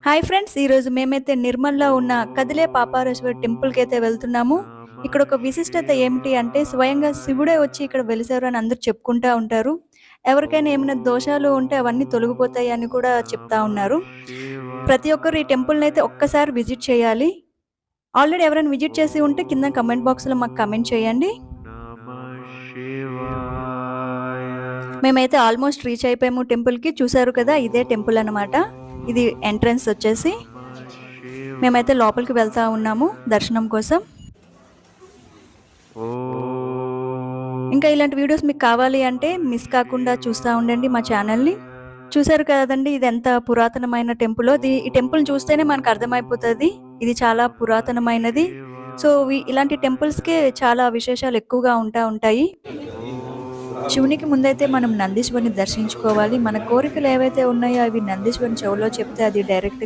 Hi friends! ఈరోజు మేమైతే నిర్మల్‌లో ఉన్న కదిలే పాపారేశ్వర టెంపుల్‌కైతే వెళ్తున్నాము. ఇక్కడ ఒక విశిష్టత ఏమిటి అంటే స్వయంగా శివుడే వచ్చి ఇక్కడ వెలిసారు అని అందరూ చెప్పుకుంటా ఉంటారు. ఎవరికైనా ఏమైనా దోషాలు ఉంటే అవన్నీ తొలగిపోతాయి అని కూడా చెప్తా ఉన్నారు. ప్రతి ఒక్కరు ఈ టెంపుల్‌నైతే ఒక్కసారి విజిట్ చేయాలి. ఆల్రెడీ ఎవరైనా విజిట్ చేసి ఉంటే కింద కామెంట్ బాక్స్‌లో మాకు కామెంట్ చేయండి. మేమైతే ఆల్మోస్ట్ రీచ్ అయిపోయాము టెంపుల్‌కి. చూసారు కదా! ఇదే టెంపుల్ అన్నమాట. ఇది ఎంట్రన్స్ వచ్చేసి. మేమైతే లోపలికి వెళ్తా ఉన్నాము దర్శనం కోసం. ఇంకా ఇలాంటి వీడియోస్ మీకు కావాలి అంటే మిస్ కాకుండా చూస్తా ఉండండి మా ఛానల్‌ని. చూసారు కదండీ! ఇది ఎంత పురాతనమైన టెంపులో. ఈ టెంపుల్ చూస్తేనే మనకు అర్థమైపోతది. ఇది చాలా పురాతనమైనది. సో, ఇలాంటి టెంపుల్స్‌కే చాలా విశేషాలు ఎక్కువగా ఉంటాయి. శివునికి ముందైతే మనం నందీశ్వరుని దర్శించుకోవాలి. మన కోరికలు ఏవైతే ఉన్నాయో అవి నందీశ్వరుని చెవులో చెప్తే అది డైరెక్ట్‌గా